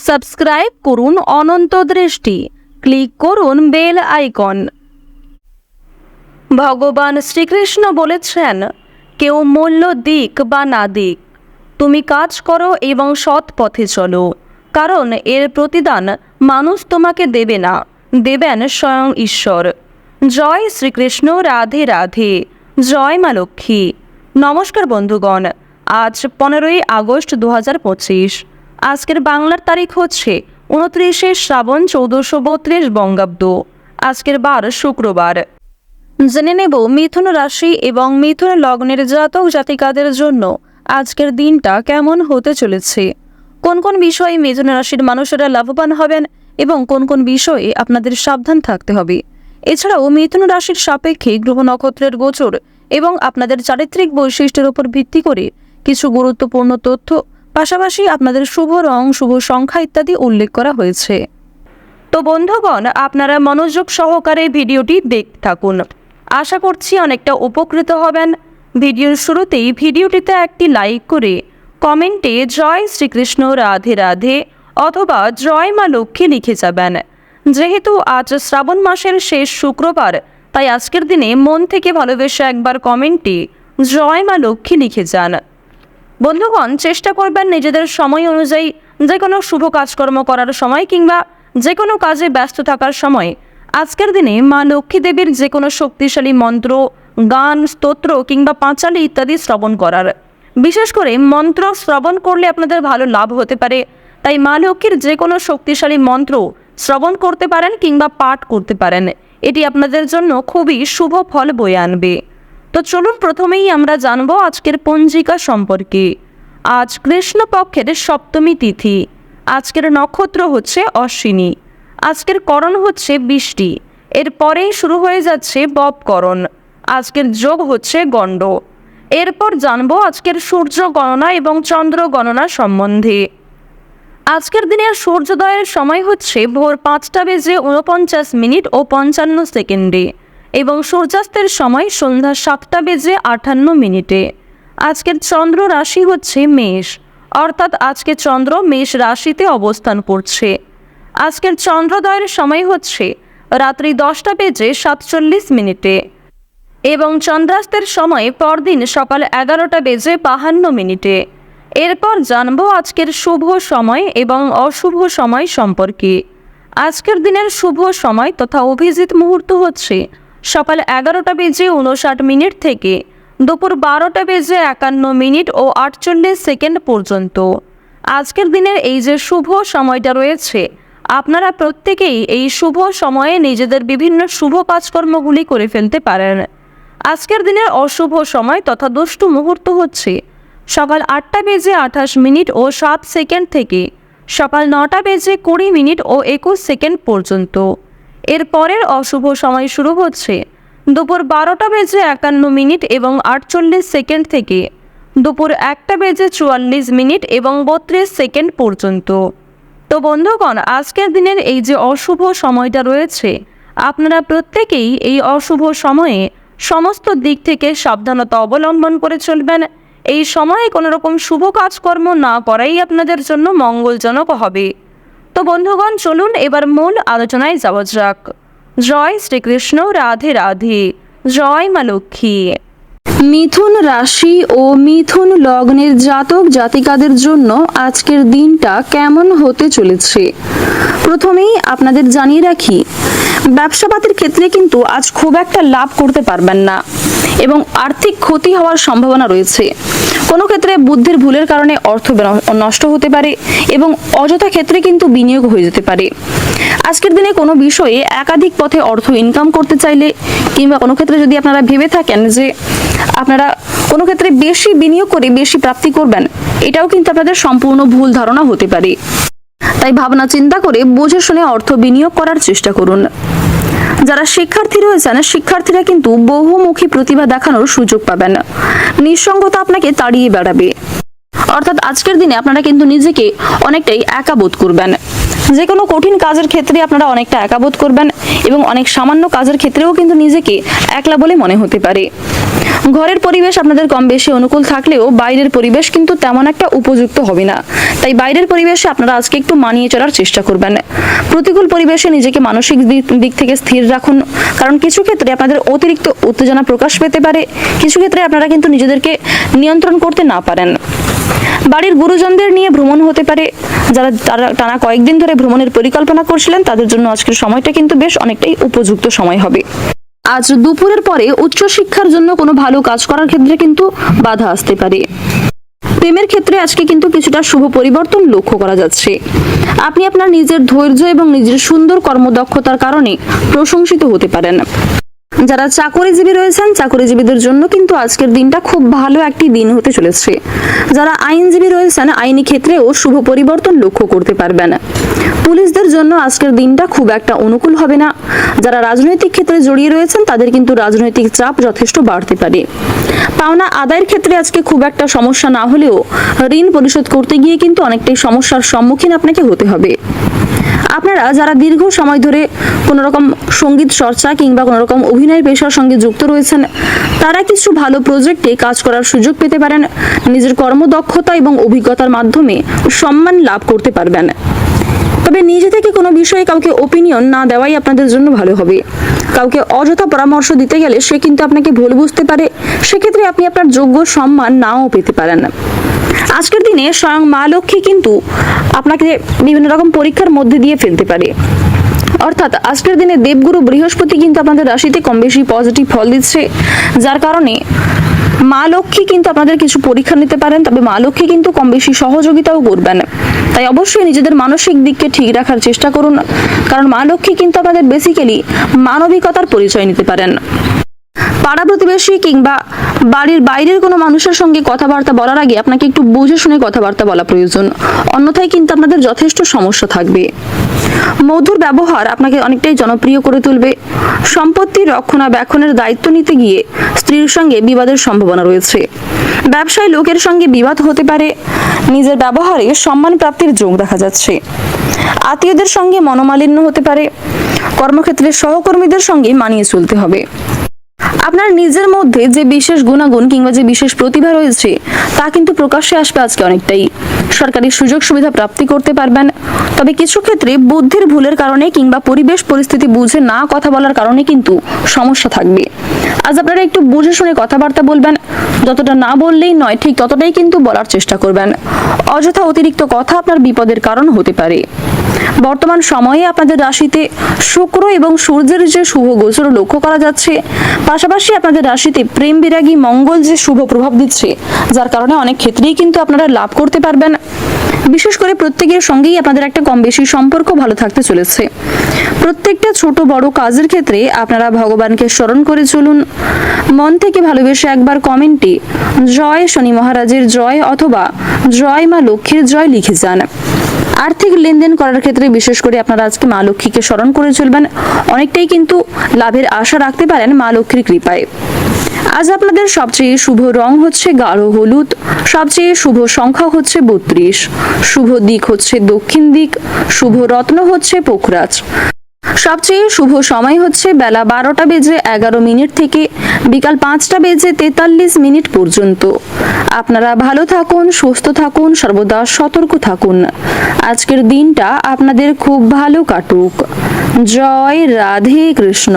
Subscribe করুন অনন্ত দৃষ্টি, click করুন বেল আইকন। ভগবান শ্রীকৃষ্ণ বলেছেন, কেউ মূল্য দিক বা না দিক, তুমি কাজ করো এবং সৎ পথে চলো, কারণ এর প্রতিদান মানুষ তোমাকে দেবে না, দেবেন স্বয়ং ঈশ্বর। জয় শ্রীকৃষ্ণ, রাধে রাধে, জয় মা লক্ষ্মী। নমস্কার বন্ধুগণ, আজ 15ই আগস্ট 2025। আজকের বাংলার তারিখ হচ্ছে 29শে শ্রাবণ 1432 বঙ্গাব্দ। আজকের বার শুক্রবার। জেনে নেব মিথুন রাশি এবং মিথুন লগ্নের জাতক জাতিকাদের জন্য আজকের দিনটা কেমন হতে চলেছে, কোন কোন বিষয়ে মিথুন রাশির মানুষেরা লাভবান হবেন এবং কোন কোন বিষয়ে আপনাদের সাবধান থাকতে হবে। এছাড়াও মিথুন রাশির সাপেক্ষে গ্রহ নক্ষত্রের গোচর এবং আপনাদের চারিত্রিক বৈশিষ্ট্যের উপর ভিত্তি করে কিছু গুরুত্বপূর্ণ তথ্য, পাশাপাশি আপনাদের শুভ রং, শুভ সংখ্যা ইত্যাদি উল্লেখ করা হয়েছে। তো বন্ধুগণ, আপনারা মনোযোগ সহকারে ভিডিওটি দেখতে থাকুন। আশা করছি অনেকটা উপকৃত হবেন। ভিডিওর শুরুতেই ভিডিওটিতে একটি লাইক করে কমেন্টে জয় শ্রীকৃষ্ণ, রাধে রাধে অথবা জয় মা লক্ষ্মী লিখে যাবেন। যেহেতু আজ শ্রাবণ মাসের শেষ শুক্রবার, তাই আজকের দিনে মন থেকে ভালোবেসে একবার কমেন্টে জয় মা লক্ষ্মী লিখে যান। বন্ধুগণ, চেষ্টা করবেন নিজেদের সময় অনুযায়ী যে কোনো শুভ কাজকর্ম করার সময় কিংবা যে কোনো কাজে ব্যস্ত থাকার সময় আজকের দিনে মা লক্ষ্মী দেবীর যে কোনো শক্তিশালী মন্ত্র, গান, স্তোত্র কিংবা পাঁচালী ইত্যাদি শ্রবণ করার। বিশেষ করে মন্ত্র শ্রবণ করলে আপনাদের ভালো লাভ হতে পারে, তাই মা লক্ষ্মীর যে কোনো শক্তিশালী মন্ত্র শ্রবণ করতে পারেন কিংবা পাঠ করতে পারেন। এটি আপনাদের জন্য খুবই শুভ ফল বয়ে আনবে। তো চলুন প্রথমেই আমরা জানব আজকের পঞ্জিকা সম্পর্কে। আজ কৃষ্ণপক্ষের সপ্তমী তিথি। আজকের নক্ষত্র হচ্ছে অশ্বিনী। আজকের করণ হচ্ছে বৃষ্টি। এরপরেই শুরু হয়ে যাচ্ছে ববকরণ। আজকের যোগ হচ্ছে গণ্ড। এরপর জানব আজকের সূর্য গণনা এবং চন্দ্র গণনা সম্বন্ধে। আজকের দিনের সূর্যোদয়ের সময় হচ্ছে ভোর 5:49 ও 55 সেকেন্ডে এবং সূর্যাস্তের সময় সন্ধ্যা 7:58। আজকের চন্দ্র রাশি হচ্ছে মেষ, অর্থাৎ আজকে চন্দ্র মেষ রাশিতে অবস্থান করছে। আজকের চন্দ্রোদয়ের সময় হচ্ছে রাত্রি 10:47 এবং চন্দ্রাস্তের সময় পরদিন সকাল 11:52। এরপর জানব আজকের শুভ সময় এবং অশুভ সময় সম্পর্কে। আজকের দিনের শুভ সময় তথা অভিজিৎ মুহূর্ত হচ্ছে সকাল 11:59 থেকে দুপুর 12:51 ও 48 সেকেন্ড পর্যন্ত। আজকের দিনের এই যে শুভ সময়টা রয়েছে, আপনারা প্রত্যেকেই এই শুভ সময়ে নিজেদের বিভিন্ন শুভ কাজকর্মগুলি করে ফেলতে পারেন। আজকের দিনের অশুভ সময় তথা দুষ্টু মুহূর্ত হচ্ছে সকাল 8:28 ও 7 সেকেন্ড থেকে সকাল 9:20 ও 21 সেকেন্ড পর্যন্ত। এর পরের অশুভ সময় শুরু হচ্ছে দুপুর 12:51 এবং 48 সেকেন্ড থেকে দুপুর 1:44 এবং 32 সেকেন্ড পর্যন্ত। তো বন্ধুগণ, আজকের দিনের এই যে অশুভ সময়টা রয়েছে, আপনারা প্রত্যেকেই এই অশুভ সময়ে সমস্ত দিক থেকে সাবধানতা অবলম্বন করে চলবেন। এই সময়ে কোনো রকম শুভ কাজকর্ম না করাই আপনাদের জন্য মঙ্গলজনক হবে। তো বন্ধুগণ, চলুন এবার মূল আলোচনায় যাওয়া যাক। জয় শ্রীকৃষ্ণ, রাধে রাধে, জয় মা লক্ষ্মী। মিথুন রাশি ও মিথুন লগ্নের জাতক জাতিকাদের জন্য আজকের দিনটা কেমন হতে চলেছে প্রথমেই আপনাদের জানিয়ে রাখি, ব্যবসাপাতির ক্ষেত্রে কিন্তু আজ খুব একটা লাভ করতে পারবেন না এবং আর্থিক ক্ষতি হওয়ার সম্ভাবনা রয়েছে। কোনো ক্ষেত্রে বুদ্ধির ভুলের কারণে অর্থ নষ্ট হতে পারে এবং অযথা ক্ষেত্রে কিন্তু বিনিয়োগ হয়ে যেতে পারে। আজকের দিনে কোনো বিষয়ে একাধিক পথে অর্থ ইনকাম করতে চাইলে কিংবা কোনো ক্ষেত্রে যদি আপনারা ভেবে থাকেন যে আপনারা কোনো ক্ষেত্রে বেশি বিনিয়োগ করে বেশি প্রাপ্তি করবেন, এটাও কিন্তু আপনাদের সম্পূর্ণ ভুল ধারণা হতে পারে। তাই ভাবনা চিন্তা করে বুঝে শুনে অর্থ বিনিয়োগ করার চেষ্টা করুন। যারা শিক্ষার্থী রয়েছেন, শিক্ষার্থীরা কিন্তু বহুমুখী প্রতিভা দেখানোর সুযোগ পাবেন। নিঃসঙ্গতা আপনাকে তাড়িয়ে বেড়াবে, অর্থাৎ আজকের দিনে আপনারা কিন্তু নিজেকে অনেকটাই একা বোধ করবেন। যে কোনো কঠিন কাজের ক্ষেত্রে আপনারা অনেকটা একা বোধ করবেন এবং অনেক সামান্য কাজের ক্ষেত্রেও কিন্তু নিজেকে একলা বলে মনে হতে পারে। ঘরের পরিবেশ আপনাদের কম বেশি অনুকূল থাকলেও বাইরের পরিবেশ কিন্তু তেমন একটা উপযুক্ত হবে না, তাই বাইরের পরিবেশে আপনারা আজকে একটু মানিয়ে চলার চেষ্টা করবেন। প্রতিকূল পরিবেশে নিজেকে মানসিক দিক থেকে স্থির রাখুন, কারণ কিছু ক্ষেত্রে আপনাদের অতিরিক্ত উত্তেজনা প্রকাশ পেতে পারে, কিছু ক্ষেত্রে আপনারা কিন্তু নিজেদেরকে নিয়ন্ত্রণ করতে না পারেন। বাড়ির গুরুজনদের নিয়ে ভ্রমণ হতে পারে, যারা টানা কয়েকদিন ধরে ভ্রমণের পরিকল্পনা করছিলেন তাদের জন্য আজকের সময়টা কিন্তু বেশ অনেকটাই উপযুক্ত সময় হবে। আজ দুপুরের পরে উচ্চশিক্ষার জন্য কোনো ভালো কাজ করার ক্ষেত্রে কিন্তু বাধা আসতে পারে। প্রেমের ক্ষেত্রে আজকে কিন্তু কিছুটা শুভ পরিবর্তন লক্ষ্য করা যাচ্ছে। আপনি আপনার নিজের ধৈর্য এবং নিজের সুন্দর কর্মদক্ষতার কারণে প্রশংসিত হতে পারেন। যারা চাকরিজীবী রয়েছেন চাকরিজীবীদের জন্য কিন্তু আজকের দিনটা খুব ভালো একটি দিন হতে চলেছে। যারা আইনজীবী রয়েছেন আইনি ক্ষেত্রেও শুভ পরিবর্তন লক্ষ্য করতে পারবেন। পুলিশদের জন্য আজকের দিনটা খুব একটা অনুকূল হবে না। যারা রাজনৈতিক ক্ষেত্রে জড়িয়ে রয়েছেন তাদের কিন্তু রাজনৈতিক চাপ যথেষ্ট বাড়তে পারে। পাওনা আদায়ের ক্ষেত্রে আজকে খুব একটা সমস্যা না হলেও ঋণ পরিশোধ করতে গিয়ে কিন্তু অনেকটাই সমস্যার সম্মুখীন আপনাকে হতে হবে। আপনারা যারা দীর্ঘ সময় ধরে কোনো রকম সঙ্গীত চর্চা কিংবা কোনো রকম অভিনয় পেশার সঙ্গে যুক্ত রয়েছেন তারা কিছু ভালো প্রজেক্টে কাজ করার সুযোগ পেতে পারেন। নিজের কর্মদক্ষতা এবং অভিজ্ঞতার মাধ্যমে সম্মান লাভ করতে পারবেন। তবে নিজে থেকে কোনো বিষয়ে কাউকে ওপিনিয়ন না দেওয়াই আপনাদের জন্য ভালো হবে। কাউকে অযথা পরামর্শ দিতে গেলে সে কিন্তু আপনাকে ভুল বুঝতে পারে, সেক্ষেত্রে আপনি আপনার যোগ্য সম্মান নাও পেতে পারেন। আজকের দিনে স্বয়ং মা লক্ষ্মী কিন্তু আপনাকে বিভিন্ন রকম পরীক্ষার মধ্যে দিয়ে ফেলতে পারে। অর্থাৎ আজকের দিনে দেবগুরু বৃহস্পতি কিন্তু আপনাদের রাশিতে কম বেশি পজিটিভ ফল দিচ্ছে, যার কারণে মা লক্ষ্মী কিন্তু আপনাদের কিছু পরীক্ষা নিতে পারেন, তবে মা লক্ষ্মী কিন্তু কম বেশি সহযোগিতাও করবেন। তাই অবশ্যই নিজেদের মানসিক দিককে ঠিক রাখার চেষ্টা করুন, কারণ মা লক্ষ্মী কিন্তু আপনাদের বেসিক্যালি মানবিকতার পরিচয় নিতে পারেন। পাড়া প্রতিবেশী কিংবা বাড়ির বাইরের কোনো মানুষের সঙ্গে কথাবার্তা বলার আগে আপনাকে একটু বুঝে শুনে কথাবার্তা বলা প্রয়োজন, অন্যথায় কিন্তু আপনাদের যথেষ্ট সমস্যা থাকবে। মধুর ব্যবহার আপনাকে অনেকটাই জনপ্রিয় করে তুলবে। সম্পত্তির রক্ষণাবেক্ষণের দায়িত্ব নিতে গিয়ে স্ত্রীর সঙ্গে বিবাদের সম্ভাবনা রয়েছে। ব্যবসায়ী লোকের সঙ্গে বিবাদ হতে পারে। নিজের ব্যবহারে সম্মান প্রাপ্তির যোগ দেখা যাচ্ছে। আত্মীয়দের সঙ্গে মনোমালিন্য হতে পারে। কর্মক্ষেত্রে সহকর্মীদের সঙ্গে মানিয়ে চলতে হবে। আপনার নিজের মধ্যে যে বিশেষ গুণাগুণ কিংবা যে বিশেষ প্রতিভা রয়েছে তা কিন্তু প্রকাশ্যে আসবে আজকে অনেকটাই। সরকারি সুযোগ সুবিধা প্রাপ্তি করতে পারবেন, তবে কিছু ক্ষেত্রে বুদ্ধির ভুলের কারণে কিংবা পরিবেশ পরিস্থিতি বুঝে না কথা বলার কারণে কিন্তু সমস্যা থাকবে। আজ আপনারা একটু বুঝে শুনে কথাবার্তা বলবেন, যতটা না বললেই নয় ঠিক ততটাই কিন্তু বলার চেষ্টা করবেন। অযথা অতিরিক্ত কথা আপনার বিপদের কারণ হতে পারে। বর্তমান সময়ে আপনাদের রাশিতে শুক্র এবং সূর্যের যে শুভ গোচর লক্ষ্য করা যাচ্ছে, পাশাপাশি আপনাদের রাশিতে প্রেম বিরাগী মঙ্গল যে শুভ প্রভাব দিচ্ছে, যার কারণে অনেক ক্ষেত্রেই কিন্তু আপনারা লাভ করতে পারবেন। বিশেষ করে প্রত্যেকের সঙ্গেই আপনাদের একটা কম বেশি সম্পর্ক ভালো থাকতে চলেছে। প্রত্যেকটা ছোট বড় কাজের ক্ষেত্রে আপনারা ভগবানকে স্মরণ করে চলুন। মন থেকে ভালোবেসে একবার কমেন্টে জয় শনি মহারাজের জয় অথবা জয় মা লক্ষ্মীর জয় লিখে যান। আর্থিক লেনদেন করার ক্ষেত্রে বিশেষ করে আপনারা আজকে মা লক্ষ্মীকে স্মরণ করে চলবেন। অনেকটাই কিন্তু লাভের আশা রাখতে পারেন মা লক্ষ্মীর কৃপায়। আজ আপনাদের সবচেয়ে শুভ রং হচ্ছে গাঢ় হলুদ, সবচেয়ে শুভ সংখ্যা হচ্ছে 32, শুভ দিক হচ্ছে দক্ষিণ দিক, শুভ রত্ন হচ্ছে পোখরাজ। সবচেয়ে শুভ সময় হচ্ছে বেলা 12:11 থেকে বিকাল 5:43 পর্যন্ত। আপনারা ভালো থাকুন, সুস্থ থাকুন, সর্বদা সতর্ক থাকুন। আজকের দিনটা আপনাদের খুব ভালো কাটুক। জয় রাধে কৃষ্ণ।